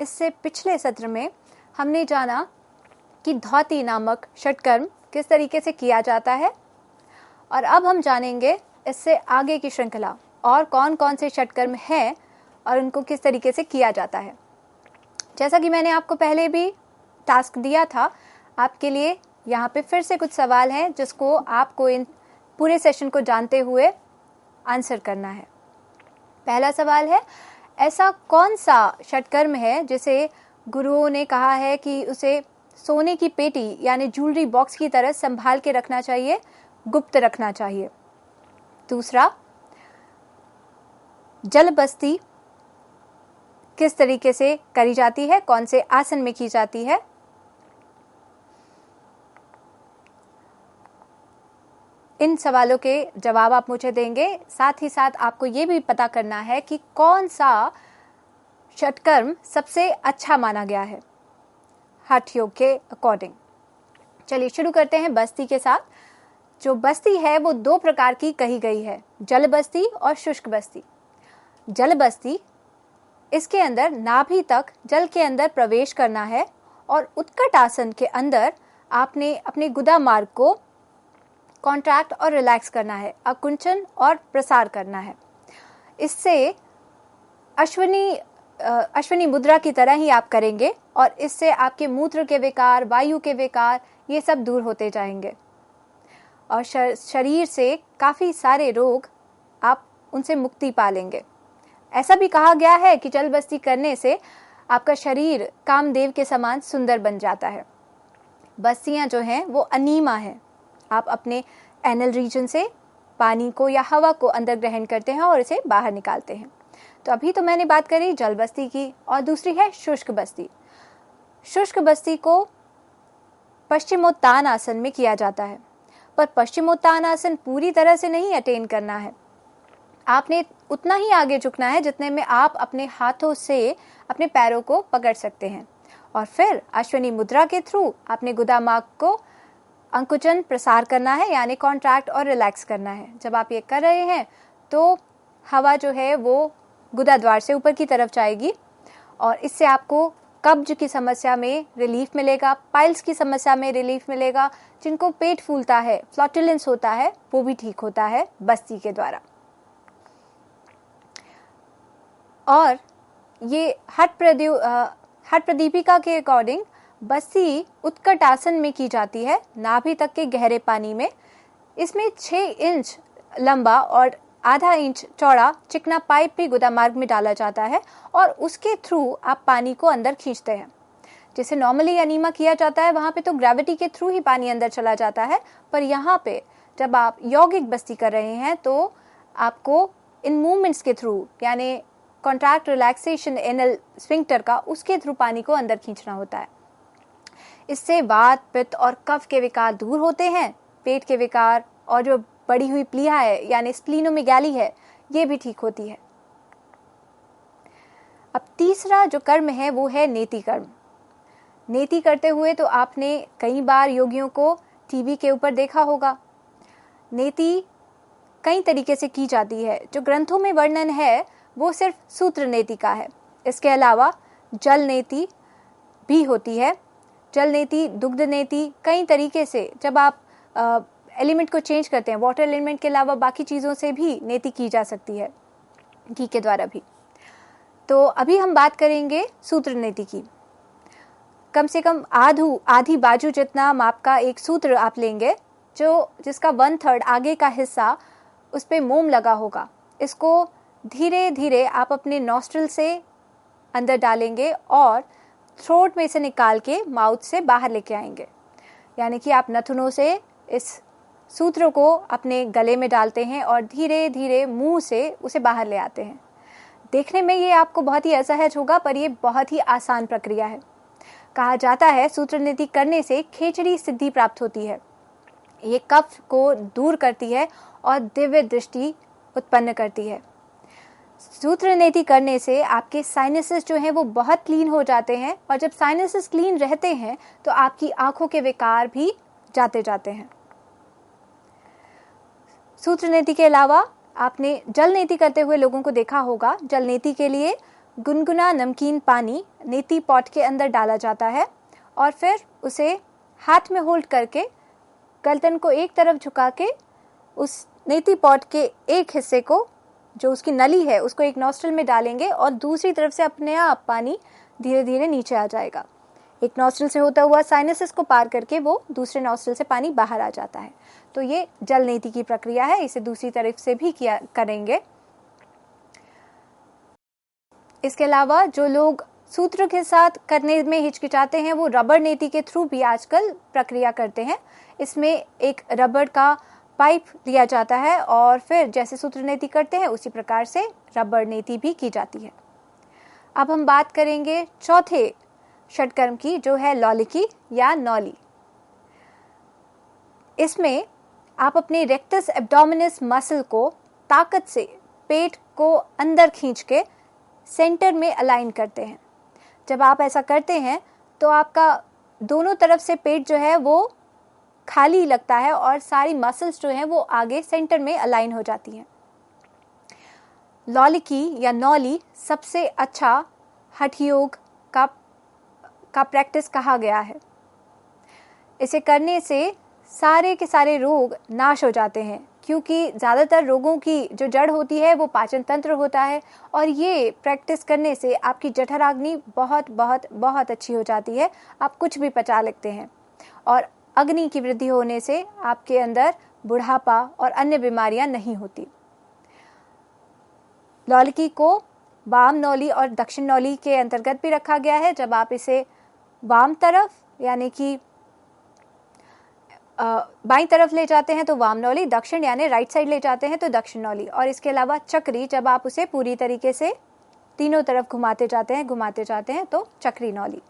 इससे पिछले सत्र में हमने जाना कि धौती नामक षटकर्म किस तरीके से किया जाता है, और अब हम जानेंगे इससे आगे की श्रृंखला और कौन कौन से षटकर्म हैं और उनको किस तरीके से किया जाता है। जैसा कि मैंने आपको पहले भी टास्क दिया था, आपके लिए यहाँ पे फिर से कुछ सवाल हैं जिसको आपको इन पूरे सेशन को जानते हुए आंसर करना है। पहला सवाल है, ऐसा कौन सा षटकर्म है जिसे गुरुओं ने कहा है कि उसे सोने की पेटी यानी ज्वेलरी बॉक्स की तरह संभाल के रखना चाहिए, गुप्त रखना चाहिए। दूसरा, जल बस्ती किस तरीके से करी जाती है, कौन से आसन में की जाती है। इन सवालों के जवाब आप मुझे देंगे। साथ ही साथ आपको ये भी पता करना है कि कौन सा षटकर्म सबसे अच्छा माना गया है हठ योग के अकॉर्डिंग। चलिए शुरू करते हैं बस्ती के साथ। जो बस्ती है वो दो प्रकार की कही गई है, जल बस्ती और शुष्क बस्ती। जल बस्ती, इसके अंदर नाभि तक जल के अंदर प्रवेश करना है और उत्कट आसन के अंदर आपने अपने गुदा मार्ग को कॉन्ट्रैक्ट और रिलैक्स करना है, आकुंचन और प्रसार करना है। इससे अश्विनी मुद्रा की तरह ही आप करेंगे और इससे आपके मूत्र के विकार, वायु के विकार, ये सब दूर होते जाएंगे और शरीर से काफ़ी सारे रोग आप उनसे मुक्ति पा लेंगे। ऐसा भी कहा गया है कि जल बस्ती करने से आपका शरीर कामदेव के समान सुंदर बन जाता है। बस्तियां जो हैं वो अनीमा है। आप अपने एनल रीजन से पानी को या हवा को अंदर ग्रहण करते हैं और इसे बाहर निकालते हैं। तो अभी तो मैंने बात करी जल बस्ती की, और दूसरी है शुष्क बस्ती। शुष्क बस्ती को पश्चिमोत्तान आसन में किया जाता है, पर पश्चिमोत्तान आसन पूरी तरह से नहीं अटेन करना है। आपने उतना ही आगे झुकना है जितने में आप अपने हाथों से अपने पैरों को पकड़ सकते हैं, और फिर अश्विनी मुद्रा के थ्रू आपने गुदा मार्ग को अंकुचन प्रसार करना है, यानी कॉन्ट्रैक्ट और रिलैक्स करना है। जब आप ये कर रहे हैं तो हवा जो है वो गुदा द्वार से ऊपर की तरफ जाएगी और इससे आपको कब्ज की समस्या में रिलीफ मिलेगा, पाइल्स की समस्या में रिलीफ मिलेगा। जिनको पेट फूलता है, फ्लॉटुलेंस होता है, वो भी ठीक होता है बस्ती के द्वारा। और ये हठ प्रदीपिका के अकॉर्डिंग बस्ती उत्कट आसन में की जाती है, नाभि तक के गहरे पानी में। इसमें 6 इंच लंबा और आधा इंच चौड़ा चिकना पाइप भी गुदा मार्ग में डाला जाता है और उसके थ्रू आप पानी को अंदर खींचते हैं। जैसे नॉर्मली अनीमा किया जाता है वहाँ पे तो ग्रेविटी के थ्रू ही पानी अंदर चला जाता है, पर यहाँ पे जब आप यौगिक बस्ती कर रहे हैं तो आपको इन मूवमेंट्स के थ्रू, यानी कॉन्ट्रैक्ट रिलैक्सेशन एनल स्फिंक्टर का, उसके थ्रू पानी को अंदर खींचना होता है। इससे वात, पित्त और कफ के विकार दूर होते हैं। पेट के विकार और जो बढ़ी हुई प्लीहा है यानी स्प्लीनोमेगैली है, ये भी ठीक होती है। अब तीसरा जो कर्म है वो है नेति कर्म। नेति करते हुए तो आपने कई बार योगियों को टीवी के ऊपर देखा होगा। नेति कई तरीके से की जाती है। जो ग्रंथों में वर्णन है वो सिर्फ सूत्र नेति का है। इसके अलावा जल नेति भी होती है। जल नेति, दुग्ध नेति, कई तरीके से जब आप एलिमेंट को चेंज करते हैं, वाटर एलिमेंट के अलावा बाकी चीज़ों से भी नेति की जा सकती है, घी के द्वारा भी। तो अभी हम बात करेंगे सूत्र नेति की। कम से कम आधी बाजू जितना माप का एक सूत्र आप लेंगे, जिसका 1/3 आगे का हिस्सा उस पर मोम लगा होगा। इसको धीरे धीरे आप अपने नॉस्ट्रिल से अंदर डालेंगे और थ्रोट में से निकाल के माउथ से बाहर लेके आएंगे। यानी कि आप नथुनों से इस सूत्र को अपने गले में डालते हैं और धीरे धीरे मुंह से उसे बाहर ले आते हैं। देखने में ये आपको बहुत ही असहज होगा, पर यह बहुत ही आसान प्रक्रिया है। कहा जाता है सूत्र नीति करने से खेचड़ी सिद्धि प्राप्त होती है। ये कफ को दूर करती है और दिव्य दृष्टि उत्पन्न करती है। सूत्र नीति करने से आपके साइनसेस जो हैं वो बहुत क्लीन हो जाते हैं, और जब साइनसेस क्लीन रहते हैं तो आपकी आंखों के विकार भी जाते हैं। सूत्र नीति के अलावा आपने जल नीति करते हुए लोगों को देखा होगा। जल नीति के लिए गुनगुना नमकीन पानी नेति पॉट के अंदर डाला जाता है और फिर उसे हाथ में होल्ड करके गर्दन को एक तरफ झुका के उस नेति पॉट के एक हिस्से को, जो उसकी नली है, उसको एक नॉस्ट्रिल में डालेंगे और दूसरी तरफ से अपने आप पानी धीरे धीरे नीचे आ जाएगा। एक नॉस्ट्रिल से होता हुआ साइनसेस को पार करके वो दूसरे नॉस्ट्रिल से पानी बाहर आ जाता है। तो ये जल नेति की प्रक्रिया है। इसे दूसरी तरफ से भी किया करेंगे। इसके अलावा जो लोग सूत्र के साथ करने में हिचकिचाते हैं वो रबर नेति के थ्रू भी आजकल प्रक्रिया करते हैं। इसमें एक रबर का पाइप दिया जाता है और फिर जैसे सूत्र नेति करते हैं उसी प्रकार से रबर नेति भी की जाती है। अब हम बात करेंगे चौथे षटकर्म की, जो है लौलिकी या नौली। इसमें आप अपने रेक्टस एब्डोमिनस मसल को ताकत से पेट को अंदर खींच के सेंटर में अलाइन करते हैं। जब आप ऐसा करते हैं तो आपका दोनों तरफ से पेट जो है वो खाली लगता है और सारी मसल्स जो हैं वो आगे सेंटर में अलाइन हो जाती हैं। लौलिकी या नौली सबसे अच्छा हठ योग का प्रैक्टिस कहा गया है। इसे करने से सारे के सारे रोग नाश हो जाते हैं, क्योंकि ज़्यादातर रोगों की जो जड़ होती है वो पाचन तंत्र होता है और ये प्रैक्टिस करने से आपकी जठराग्नि बहुत बहुत बहुत अच्छी हो जाती है। आप कुछ भी पचा लेते हैं और अग्नि की वृद्धि होने से आपके अंदर बुढ़ापा और अन्य बीमारियां नहीं होती। लौलिकी को वाम नौली और दक्षिण नौली के अंतर्गत भी रखा गया है। जब आप इसे वाम तरफ यानी कि बाईं तरफ ले जाते हैं तो वाम नौली, दक्षिण यानी राइट साइड ले जाते हैं तो दक्षिण नौली। और इसके अलावा चक्री, जब आप उसे पूरी तरीके से तीनों तरफ घुमाते जाते हैं तो चक्री नौली।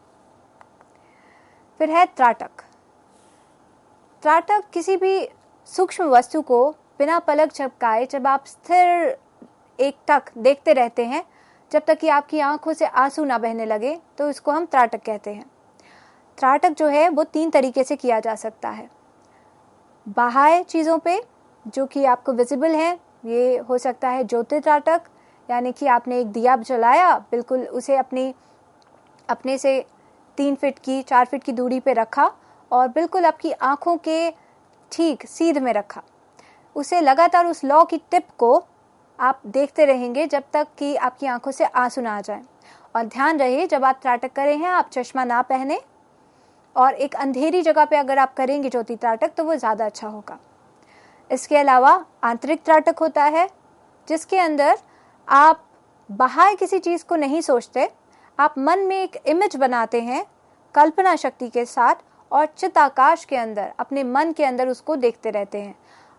फिर है त्राटक। त्राटक किसी भी सूक्ष्म वस्तु को बिना पलक झपकाए जब आप स्थिर एकटक देखते रहते हैं जब तक कि आपकी आंखों से आंसू ना बहने लगे, तो इसको हम त्राटक कहते हैं। त्राटक जो है वो 3 तरीके से किया जा सकता है। बाह्य चीज़ों पे जो कि आपको विजिबल है, ये हो सकता है ज्योति त्राटक, यानी कि आपने एक दिया जलाया, बिल्कुल उसे अपने से 3 फीट की 4 फीट की दूरी पे रखा और बिल्कुल आपकी आंखों के ठीक सीध में रखा। उसे लगातार उस लौ की टिप को आप देखते रहेंगे जब तक कि आपकी आंखों से आंसू ना आ जाए। और ध्यान रहे, जब आप त्राटक कर रहे हैं आप चश्मा ना पहने और एक अंधेरी जगह पे अगर आप करेंगे ज्योति त्राटक तो वो ज़्यादा अच्छा होगा। इसके अलावा आंतरिक त्राटक होता है, जिसके अंदर आप बाहर किसी चीज़ को नहीं सोचते, आप मन में एक इमेज बनाते हैं कल्पना शक्ति के साथ और चित्ताकाश के अंदर अपने मन के अंदर उसको देखते रहते हैं।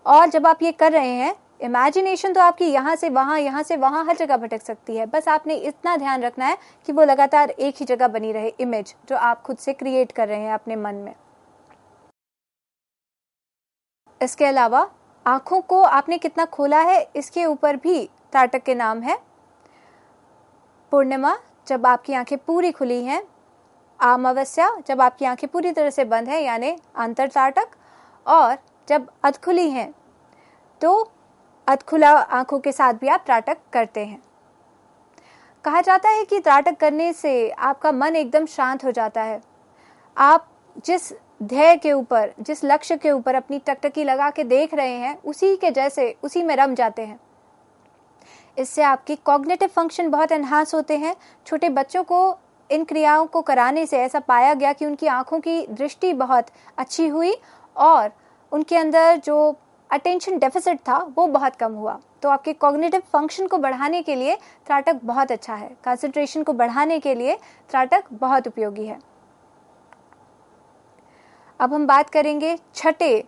और जब आप ये कर रहे हैं, इमेजिनेशन तो आपकी यहाँ से वहाँ हर जगह भटक सकती है। बस आपने इतना ध्यान रखना है कि वो लगातार एक ही जगह बनी रहे, इमेज जो आप खुद से क्रिएट कर रहे हैं अपने मन में। इसके अलावा आँखों को आपने कितना खोला है इसके ऊपर भी त्राटक के नाम है। पूर्णिमा, जब आपकी आंखें पूरी खुली हैं। अमावस्या, जब आपकी आंखें पूरी तरह से बंद हैं, यानी अंतर त्राटक। और जब अधखुली हैं तो अधखुला आंखों के साथ भी आप त्राटक करते हैं। कहा जाता है कि त्राटक करने से आपका मन एकदम शांत हो जाता है। आप जिस ध्येय के ऊपर, जिस लक्ष्य के ऊपर अपनी टकटकी लगा के देख रहे हैं, उसी के जैसे उसी में रम जाते हैं। इससे आपकी कॉग्निटिव फंक्शन बहुत एनहांस होते हैं। छोटे बच्चों को इन क्रियाओं को कराने से ऐसा पाया गया कि उनकी आंखों की दृष्टि बहुत अच्छी हुई और उनके अंदर जो अटेंशन डेफिसिट था वो बहुत कम हुआ। तो आपके कॉग्निटिव फंक्शन को बढ़ाने के लिए त्राटक बहुत अच्छा है। कंसंट्रेशन को बढ़ाने के लिए त्राटक बहुत उपयोगी है। अब हम बात करेंगे छठे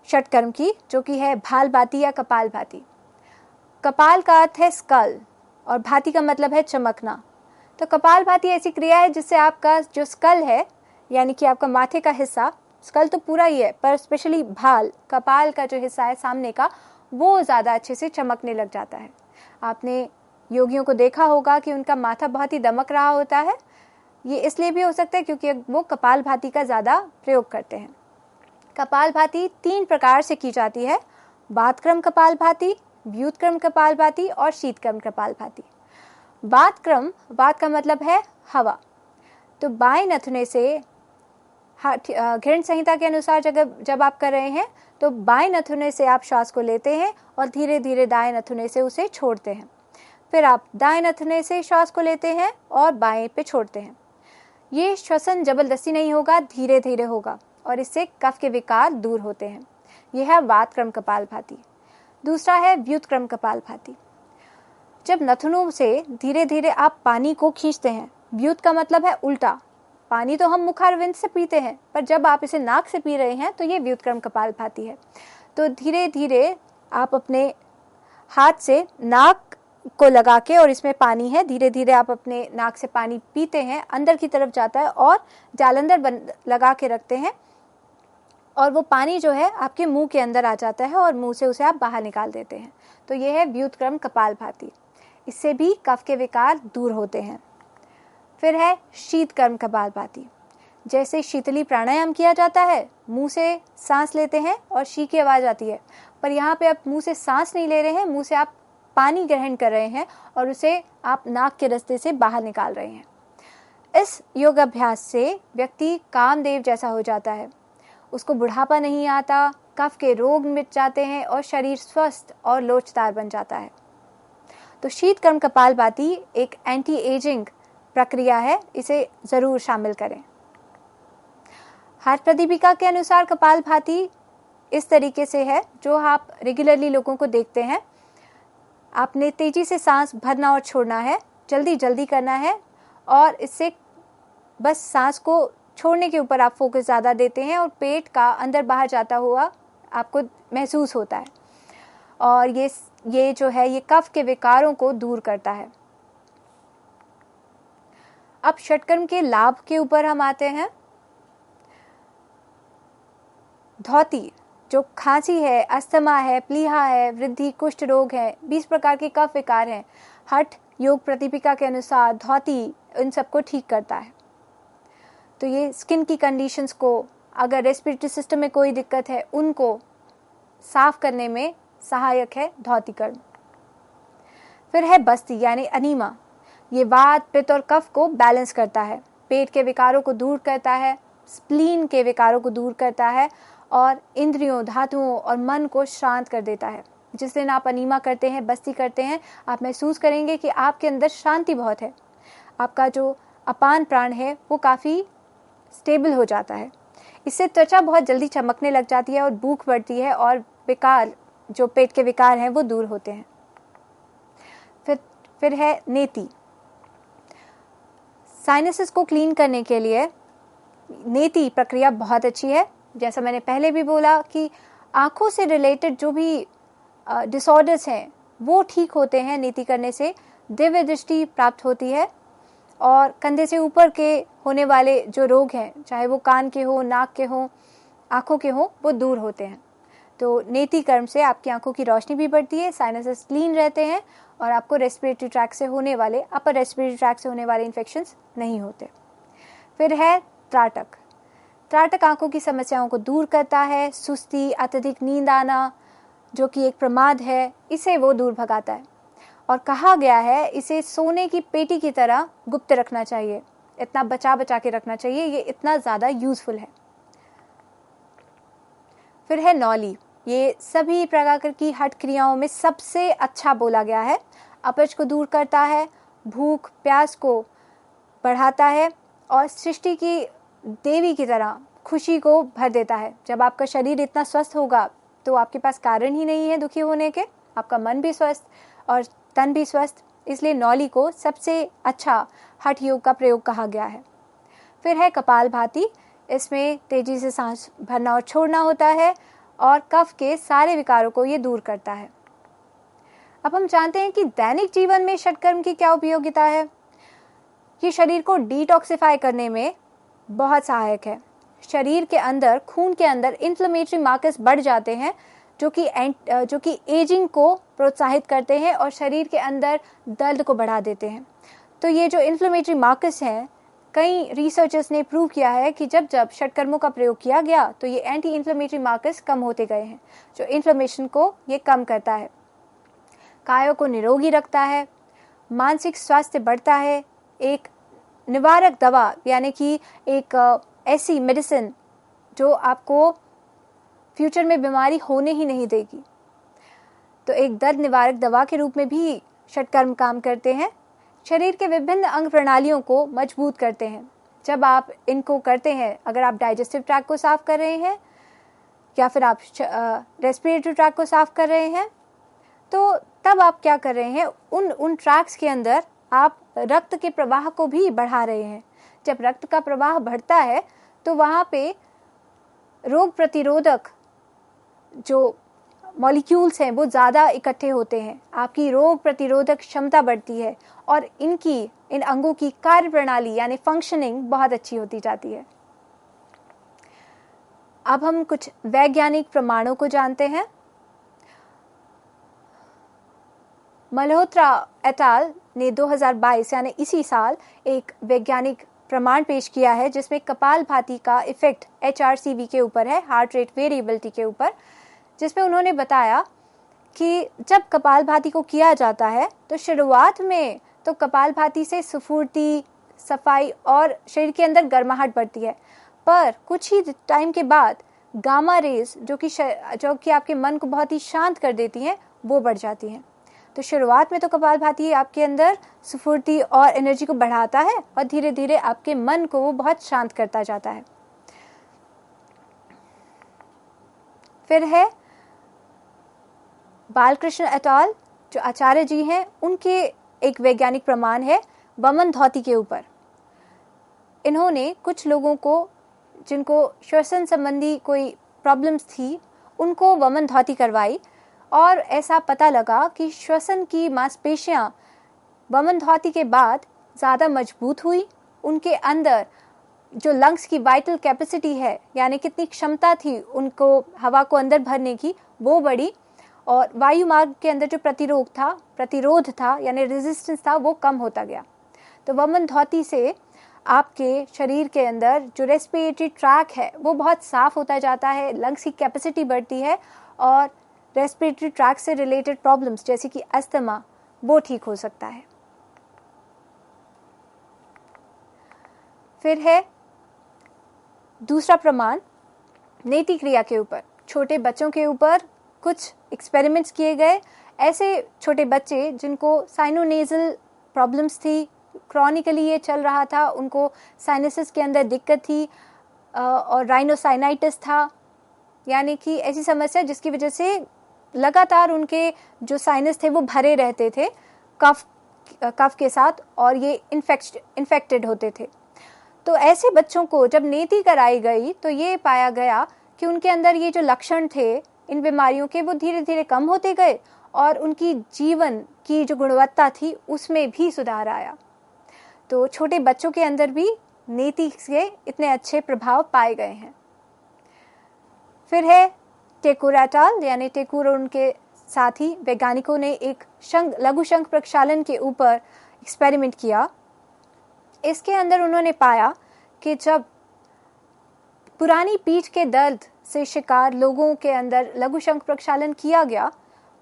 षटकर्म की, जो कि है भाल भाती या कपाल भाती। कपाल का अर्थ है स्कल और भाती का मतलब है चमकना। तो कपाल भाती ऐसी क्रिया है जिससे आपका जो स्कल है, यानी कि आपका माथे का हिस्सा, स्कल तो पूरा ही है पर स्पेशली भाल, कपाल का जो हिस्सा है सामने का, वो ज़्यादा अच्छे से चमकने लग जाता है। आपने योगियों को देखा होगा कि उनका माथा बहुत ही दमक रहा होता है। ये इसलिए भी हो सकता है क्योंकि वो कपाल भाती का ज़्यादा प्रयोग करते हैं। कपाल भाती 3 प्रकार से की जाती है: वातक्रम कपाल भाती, व्युत्क्रम कपाल भाती और शीतक्रम कपाल भाती। वात क्रम, वात का मतलब है हवा। तो बाएं नथुने से घृण संहिता के अनुसार जब आप कर रहे हैं तो बाएं नथुने से आप श्वास को लेते हैं और धीरे धीरे दाएं नथुने से उसे छोड़ते हैं। फिर आप दाएं नथुने से श्वास को लेते हैं और बाएं पे छोड़ते हैं। ये श्वसन जबरदस्ती नहीं होगा, धीरे धीरे होगा और इससे कफ के विकार दूर होते हैं। यह है वात क्रम कपालभाति। दूसरा है व्युत क्रम कपालभाति। जब नथुनों से धीरे धीरे आप पानी को खींचते हैं, व्युत का मतलब है उल्टा। पानी तो हम मुखारविंद से पीते हैं, पर जब आप इसे नाक से पी रहे हैं तो ये व्युत क्रम कपालभाति है। तो धीरे धीरे आप अपने हाथ से नाक को लगा के, और इसमें पानी है, धीरे धीरे आप अपने नाक से पानी पीते हैं, अंदर की तरफ जाता है और जालंधर लगा के रखते हैं और वो पानी जो है आपके मुंह के अंदर आ जाता है और मुंह से उसे आप बाहर निकाल देते हैं। तो ये है व्युत क्रम कपालभाति। इससे भी कफ के विकार दूर होते हैं। फिर है शीत क्रम कपालभाति। जैसे शीतली प्राणायाम किया जाता है, मुंह से सांस लेते हैं और शी की आवाज आती है, पर यहाँ पे आप मुंह से सांस नहीं ले रहे हैं, मुंह से आप पानी ग्रहण कर रहे हैं और उसे आप नाक के रास्ते से बाहर निकाल रहे हैं। इस योगाभ्यास से व्यक्ति कामदेव जैसा हो जाता है, उसको बुढ़ापा नहीं आता, कफ के रोग मिट जाते हैं और शरीर स्वस्थ और लोचदार बन जाता है। तो शीत क्रम कपालभाति एक एंटी एजिंग प्रक्रिया है, इसे जरूर शामिल करें। हार्ट प्रदीपिका के अनुसार कपालभाति इस तरीके से है जो आप रेगुलरली लोगों को देखते हैं। आपने तेजी से सांस भरना और छोड़ना है, जल्दी जल्दी करना है और इससे बस सांस को छोड़ने के ऊपर आप फोकस ज़्यादा देते हैं और पेट का अंदर बाहर जाता हुआ आपको महसूस होता है और ये जो है ये कफ के विकारों को दूर करता है। अब षटकर्म के लाभ के ऊपर हम आते हैं। धौती, जो खांसी है, अस्थमा है, प्लीहा है, वृद्धि, कुष्ठ रोग है, 20 प्रकार के कफ विकार हैं, हठ योग प्रदीपिका के अनुसार धौती इन सबको ठीक करता है। तो ये स्किन की कंडीशंस को, अगर रेस्पिरेटरी सिस्टम में कोई दिक्कत है, उनको साफ करने में सहायक है धौती कर्म। फिर है बस्ती यानी अनीमा। ये वात, पित्त और कफ को बैलेंस करता है, पेट के विकारों को दूर करता है, स्प्लीन के विकारों को दूर करता है और इंद्रियों, धातुओं और मन को शांत कर देता है। जिस दिन आप अनीमा करते हैं, बस्ती करते हैं, आप महसूस करेंगे कि आपके अंदर शांति बहुत है। आपका जो अपान प्राण है वो काफ़ी स्टेबल हो जाता है। इससे त्वचा बहुत जल्दी चमकने लग जाती है और भूख बढ़ती है और विकार, जो पेट के विकार हैं, वो दूर होते हैं। फिर है नेति। साइनसेस को क्लीन करने के लिए नेति प्रक्रिया बहुत अच्छी है। जैसा मैंने पहले भी बोला कि आँखों से रिलेटेड जो भी डिसऑर्डर्स हैं वो ठीक होते हैं नेति करने से। दिव्य दृष्टि प्राप्त होती है और कंधे से ऊपर के होने वाले जो रोग हैं, चाहे वो कान के हो, नाक के हो, आँखों के हो, वो दूर होते हैं। तो नेति कर्म से आपकी आँखों की रोशनी भी बढ़ती है, साइनसेस क्लीन रहते हैं और आपको रेस्पिरेटरी ट्रैक से होने वाले, अपर रेस्पिरेटरी ट्रैक से होने वाले इन्फेक्शंस नहीं होते। फिर है त्राटक। त्राटक आँखों की समस्याओं को दूर करता है। सुस्ती, अत्यधिक नींद आना, जो कि एक प्रमाद है, इसे वो दूर भगाता है और कहा गया है इसे सोने की पेटी की तरह गुप्त रखना चाहिए, इतना बचा बचा के रखना चाहिए, ये इतना ज़्यादा यूजफुल है। फिर है नौली। ये सभी प्रकार की हठ क्रियाओं में सबसे अच्छा बोला गया है। अपच को दूर करता है, भूख प्यास को बढ़ाता है और सृष्टि की देवी की तरह खुशी को भर देता है। जब आपका शरीर इतना स्वस्थ होगा तो आपके पास कारण ही नहीं है दुखी होने के, आपका मन भी स्वस्थ और तन भी स्वस्थ, इसलिए नौली को सबसे अच्छा हठ योग का प्रयोग कहा गया है। फिर है कपालभाति। इसमें तेजी से सांस भरना और छोड़ना होता है और कफ के सारे विकारों को ये दूर करता है। अब हम जानते हैं कि दैनिक जीवन में षटकर्म की क्या उपयोगिता है। ये शरीर को डिटॉक्सिफाई करने में बहुत सहायक है। शरीर के अंदर, खून के अंदर इन्फ्लेमेटरी मार्कर्स बढ़ जाते हैं जो कि एजिंग को प्रोत्साहित करते हैं और शरीर के अंदर दर्द को बढ़ा देते हैं। तो ये जो इन्फ्लेमेटरी मार्कर्स हैं, कई रिसर्चर्स ने प्रूव किया है कि जब जब षटकर्मों का प्रयोग किया गया तो ये एंटी इन्फ्लेमेटरी मार्कर्स कम होते गए हैं, जो इन्फ्लेमेशन को ये कम करता है। कायों को निरोगी रखता है, मानसिक स्वास्थ्य बढ़ता है, एक निवारक दवा यानी कि एक ऐसी मेडिसिन जो आपको फ्यूचर में बीमारी होने ही नहीं देगी। तो एक दर्द निवारक दवा के रूप में भी षटकर्म काम करते हैं। शरीर के विभिन्न अंग प्रणालियों को मजबूत करते हैं। जब आप इनको करते हैं, अगर आप डाइजेस्टिव ट्रैक्ट को साफ कर रहे हैं या फिर आप रेस्पिरेटरी ट्रैक्ट को साफ कर रहे हैं, तो तब आप क्या कर रहे हैं, उन ट्रैक्ट्स के अंदर आप रक्त के प्रवाह को भी बढ़ा रहे हैं। जब रक्त का प्रवाह बढ़ता है तो वहाँ पे रोग प्रतिरोधक जो मॉलिक्यूल्स हैं वो ज़्यादा इकट्ठे होते हैं, आपकी रोग प्रतिरोधक क्षमता बढ़ती है और इन अंगों की कार्य प्रणाली यानी फंक्शनिंग बहुत अच्छी होती जाती है। अब हम कुछ वैज्ञानिक प्रमाणों को जानते हैं। मल्होत्रा एट अल ने 2022 यानी इसी साल एक वैज्ञानिक प्रमाण पेश किया है जिसमें कपालभाति का इफेक्ट HRCV के ऊपर है, हार्ट रेट वेरिएबिलिटी के ऊपर, जिसमें उन्होंने बताया कि जब कपालभाति को किया जाता है तो शुरुआत में तो कपालभाति से स्फूर्ति, सफाई और शरीर के अंदर गर्माहट बढ़ती है, पर कुछ ही टाइम के बाद गामा रेज जो कि आपके मन को बहुत ही शांत कर देती हैं वो बढ़ जाती हैं। तो शुरुआत में तो कपालभाति आपके अंदर स्फूर्ति और एनर्जी को बढ़ाता है और धीरे धीरे आपके मन को वो बहुत शांत करता जाता है। फिर है बालकृष्ण एट अल, जो आचार्य जी हैं, उनके एक वैज्ञानिक प्रमाण है वमन धौती के ऊपर। इन्होंने कुछ लोगों को जिनको श्वसन संबंधी कोई प्रॉब्लम्स थी उनको वमन धौती करवाई और ऐसा पता लगा कि श्वसन की मांसपेशियां वमन धौती के बाद ज़्यादा मजबूत हुई, उनके अंदर जो लंग्स की वाइटल कैपेसिटी है यानी कितनी क्षमता थी उनको हवा को अंदर भरने की वो बढ़ी और वायु मार्ग के अंदर जो प्रतिरोध था यानी रेजिस्टेंस था वो कम होता गया। तो वमन धौती से आपके शरीर के अंदर जो रेस्पिरेटरी ट्रैक है वो बहुत साफ होता जाता है, लंग्स की कैपेसिटी बढ़ती है और रेस्पिरेटरी ट्रैक से रिलेटेड प्रॉब्लम्स जैसे कि अस्थमा वो ठीक हो सकता है। फिर है दूसरा प्रमाण नेति क्रिया के ऊपर। छोटे बच्चों के ऊपर कुछ एक्सपेरिमेंट्स किए गए। ऐसे छोटे बच्चे जिनको साइनोनेजल प्रॉब्लम्स थी, क्रॉनिकली ये चल रहा था, उनको साइनसेस के अंदर दिक्कत थी और राइनोसाइनाइटिस था, यानी कि ऐसी समस्या जिसकी वजह से लगातार उनके जो साइनस थे वो भरे रहते थे कफ के साथ और ये इन्फेक्टेड होते थे। तो ऐसे बच्चों को जब नेति कराई गई तो ये पाया गया कि उनके अंदर ये जो लक्षण थे इन बीमारियों के वो धीरे धीरे कम होते गए और उनकी जीवन की जो गुणवत्ता थी उसमें भी सुधार आया। तो छोटे बच्चों के अंदर भी नेति से इतने अच्छे प्रभाव पाए गए हैं। फिर है टेकूर एट अल, यानी टेकूर और उनके साथी वैज्ञानिकों ने एक लघु शंख प्रक्षालन के ऊपर एक्सपेरिमेंट किया। इसके अंदर उन्होंने पाया कि जब पुरानी पीठ के दर्द से शिकार लोगों के अंदर लघु शंख प्रक्षालन किया गया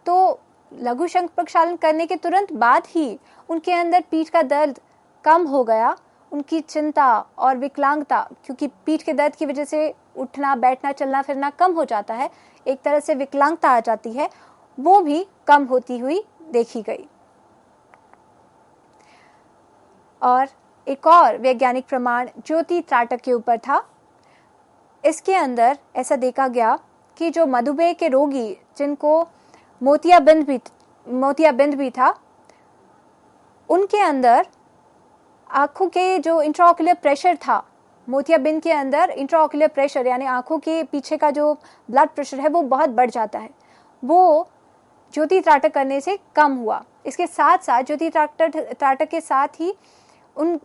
तो लघु शंख प्रक्षालन करने के तुरंत बाद ही उनके अंदर पीठ का दर्द कम हो गया। उनकी चिंता और विकलांगता, क्योंकि पीठ के दर्द की वजह से उठना बैठना चलना फिरना कम हो जाता है, एक तरह से विकलांगता आ जाती है, वो भी कम होती हुई देखी गई। और एक और वैज्ञानिक प्रमाण ज्योति त्राटक के ऊपर था। इसके अंदर ऐसा देखा गया कि जो मधुमेह के रोगी जिनको मोतियाबिंद भी था, उनके अंदर आँखों के जो इंट्राओक्युलर प्रेशर था, मोतियाबिंद के अंदर इंट्राओक्युलर प्रेशर यानी आँखों के पीछे का जो ब्लड प्रेशर है वो बहुत बढ़ जाता है, वो ज्योति त्राटक करने से कम हुआ। इसके साथ साथ ज्योति त्राटक के साथ ही उन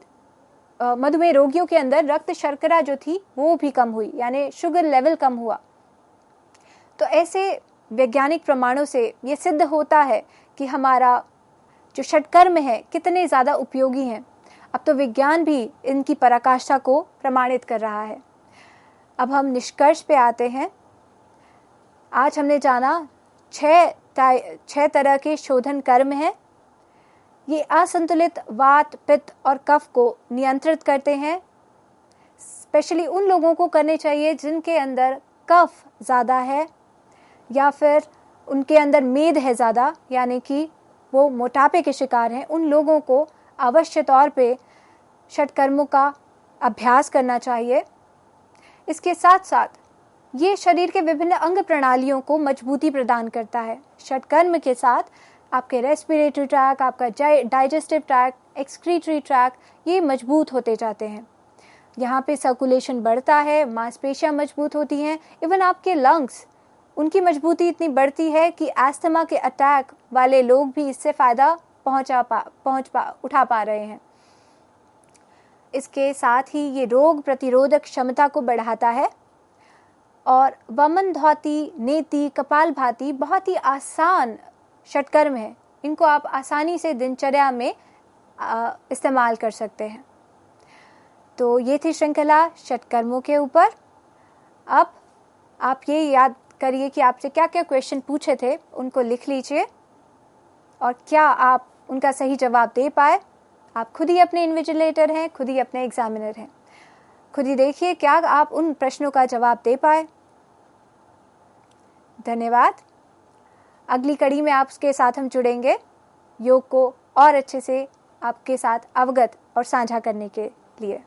मधुमेह रोगियों के अंदर रक्त शर्करा जो थी वो भी कम हुई, यानी शुगर लेवल कम हुआ। तो ऐसे वैज्ञानिक प्रमाणों से ये सिद्ध होता है कि हमारा जो षटकर्म है कितने ज़्यादा उपयोगी हैं। अब तो विज्ञान भी इनकी पराकाष्ठा को प्रमाणित कर रहा है। अब हम निष्कर्ष पे आते हैं। आज हमने जाना 6 तरह के शोधन कर्म हैं। ये असंतुलित वात, पित्त और कफ को नियंत्रित करते हैं। स्पेशली उन लोगों को करने चाहिए जिनके अंदर कफ ज़्यादा है या फिर उनके अंदर मेद है ज़्यादा, यानी कि वो मोटापे के शिकार हैं। उन लोगों को अवश्य तौर पे षटकर्मों का अभ्यास करना चाहिए। इसके साथ साथ ये शरीर के विभिन्न अंग प्रणालियों को मजबूती प्रदान करता है। षटकर्म के साथ आपके रेस्पिरेटरी ट्रैक, आपका डाइजेस्टिव ट्रैक, एक्सक्रीटरी ट्रैक, ये मजबूत होते जाते हैं। यहाँ पे सर्कुलेशन बढ़ता है, मांसपेशियाँ मजबूत होती हैं, इवन आपके लंग्स, उनकी मजबूती इतनी बढ़ती है कि अस्थमा के अटैक वाले लोग भी इससे फ़ायदा उठा पा रहे हैं। इसके साथ ही ये रोग प्रतिरोधक क्षमता को बढ़ाता है। और वमन धौती, नेति, कपालभाति बहुत ही आसान षटकर्म है। इनको आप आसानी से दिनचर्या में इस्तेमाल कर सकते हैं। तो ये थी श्रृंखला षटकर्मों के ऊपर। अब आप ये याद करिए कि आपसे क्या क्या क्वेश्चन पूछे थे, उनको लिख लीजिए और क्या आप उनका सही जवाब दे पाए। आप खुद ही अपने इन्विजिलेटर हैं, खुद ही अपने एग्जामिनर हैं। खुद ही देखिए क्या आप उन प्रश्नों का जवाब दे पाए। धन्यवाद। अगली कड़ी में आपके साथ हम जुड़ेंगे योग को और अच्छे से आपके साथ अवगत और साझा करने के लिए।